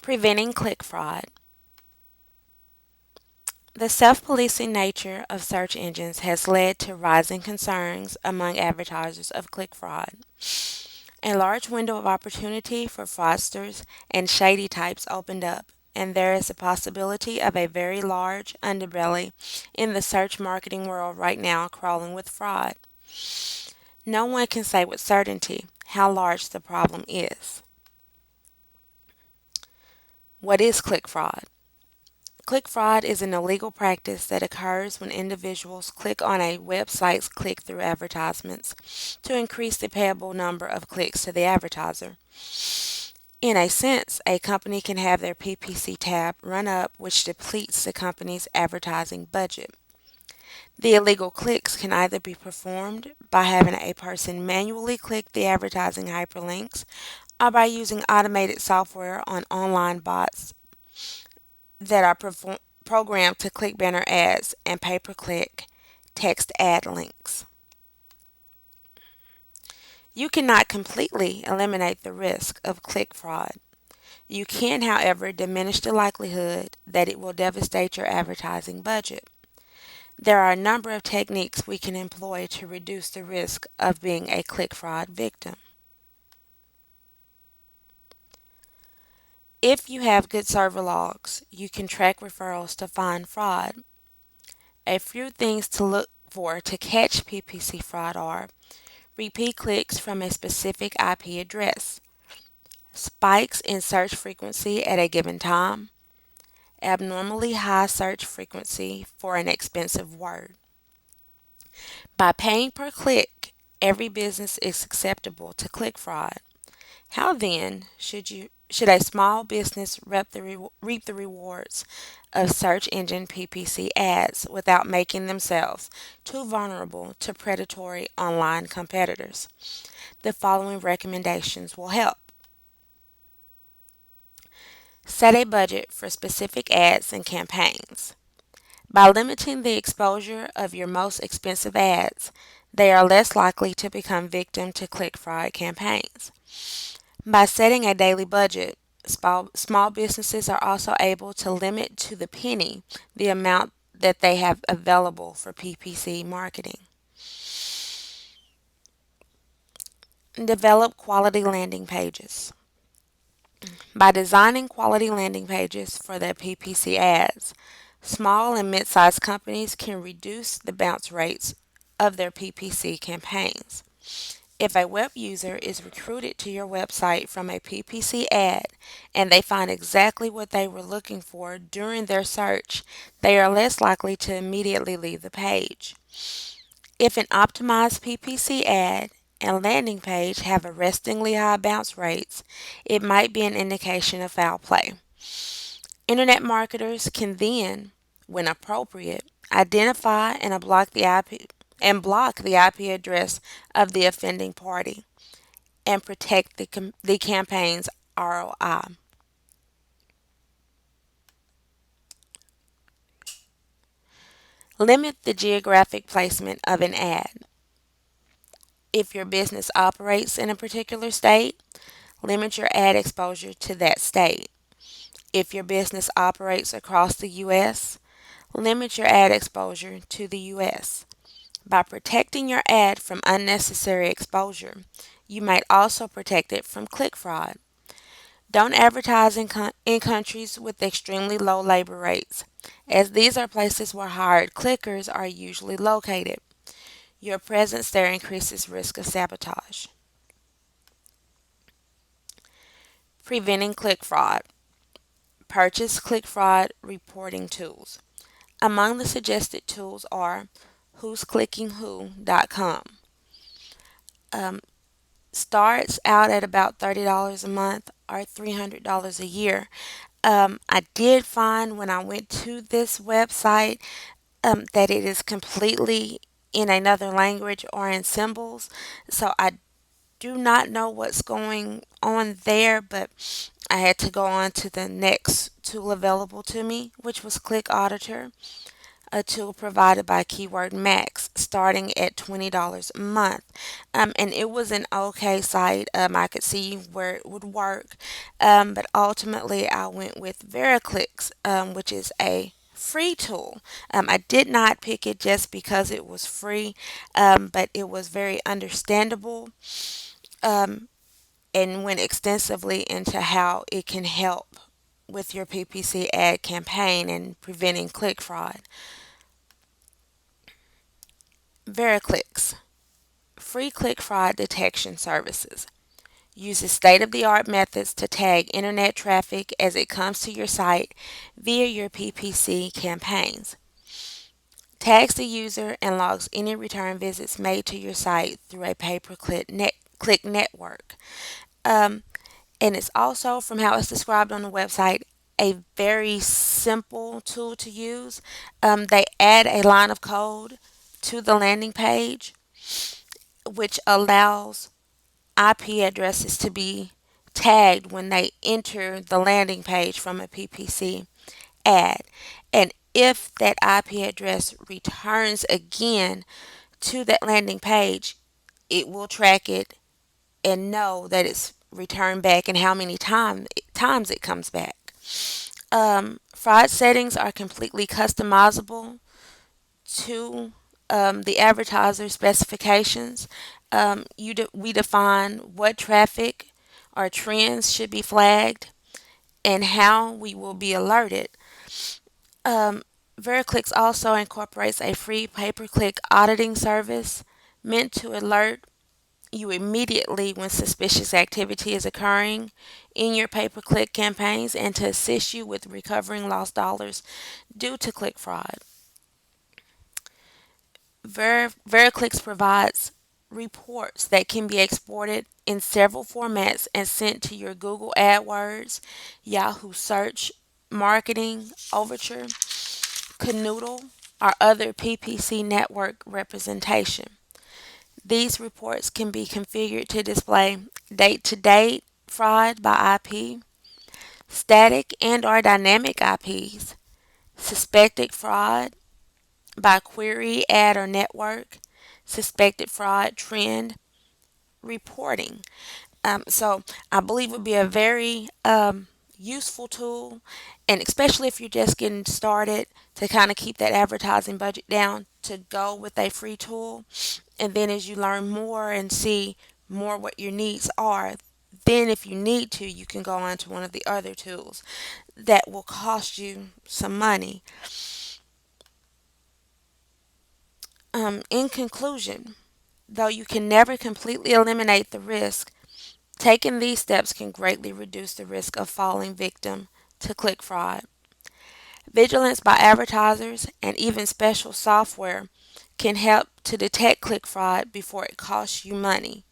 Preventing click fraud. The self policing nature of search engines has led to rising concerns among advertisers of click fraud. A large window of opportunity for fraudsters and shady types opened up, and there is a possibility of a very large underbelly in the search marketing world right now crawling with fraud. No one can say with certainty how large the problem is. What is click fraud? Click fraud is an illegal practice that occurs when individuals click on a website's click through advertisements to increase the payable number of clicks to the advertiser. In a sense, a company can have their PPC tab run up, which depletes the company's advertising budget. The illegal clicks can either be performed by having a person manually click the advertising hyperlinks or by using automated software on online bots that are programmed to click banner ads and pay per click text ad links. You cannot completely eliminate the risk of click fraud. You can, however, diminish the likelihood that it will devastate your advertising budget. There are a number of techniques we can employ to reduce the risk of being a click fraud victim. If you have good server logs, you can track referrals to find fraud. A few things to look for to catch PPC fraud are repeat clicks from a specific IP address, spikes in search frequency at a given time, abnormally high search frequency for an expensive word. By paying per click, every business is susceptible to click fraud. How then should a small business reap the rewards of search engine PPC ads without making themselves too vulnerable to predatory online competitors? The following recommendations will help. Set a budget for specific ads and campaigns. By limiting the exposure of your most expensive ads, they are less likely to become victim to click fraud campaigns. By setting a daily budget, small businesses are also able to limit to the penny the amount that they have available for PPC marketing. Develop quality landing pages. By designing quality landing pages for their PPC ads, small and mid sized companies can reduce the bounce rates of their PPC campaigns. If a web user is recruited to your website from a PPC ad and they find exactly what they were looking for during their search, they are less likely to immediately leave the page. If an optimized PPC ad and landing page have arrestingly high bounce rates, it might be an indication of foul play. Internet marketers can then, when appropriate, identify and block the IP address of the offending party and protect the campaign's ROI. Limit the geographic placement of an ad. If your business operates in a particular state, limit your ad exposure to that state. If your business operates across the U.S., limit your ad exposure to the U.S. By protecting your ad from unnecessary exposure, you might also protect it from click fraud. Don't advertise in countries with extremely low labor rates, as these are places where hired clickers are usually located. Your presence there increases risk of sabotage. Preventing click fraud. Purchase click fraud reporting tools. Among the suggested tools are whosclickingwho.com. Um, Starts out at about $30 a month or $300 a year. I did find when I went to this website that it is completely in another language or in symbols. So I do not know what's going on there, but I had to go on to the next tool available to me, which was Click Auditor, a tool provided by Keyword Max. starting at $20 a month. And it was an okay site. I could see where it would work, but ultimately I went with VeriClicks, which is a free tool. I did not pick it just because it was free, but it was very understandable, um, and went extensively into how it can help with your PPC ad campaign and preventing click fraud. VeriClicks, free click fraud detection services, uses state of the art methods to tag internet traffic as it comes to your site via your PPC campaigns. Tags the user and logs any return visits made to your site through a pay-per-click network. Um, and it's also, from how it's described on the website, a very simple tool to use. They add a line of code to the landing page, which allows IP addresses to be tagged when they enter the landing page from a PPC ad. And if that IP address returns again to that landing page, it will track it and know that it's returned back and how many times it comes back. Fraud settings are completely customizable to the advertiser specifications. We define what traffic or trends should be flagged and how we will be alerted. Um, VeriClicks also incorporates a free pay-per-click auditing service meant to alert you immediately when suspicious activity is occurring in your pay-per-click campaigns and to assist you with recovering lost dollars due to click fraud. VeriClicks provides reports that can be exported in several formats and sent to your Google AdWords, Yahoo Search Marketing, Overture, Canoodle, or other PPC network representation. These reports can be configured to display date-to-date fraud by IP, static and or dynamic IPs, suspected fraud by query, ad, or network, suspected fraud trend reporting. So I believe it would be a very useful tool, and especially if you're just getting started, to kind of keep that advertising budget down, to go with a free tool. And then as you learn more and see more what your needs are, then if you need to, you can go on to one of the other tools that will cost you some money. In conclusion, though you can never completely eliminate the risk, taking these steps can greatly reduce the risk of falling victim to click fraud. Vigilance by advertisers and even special software can help to detect click fraud before it costs you money.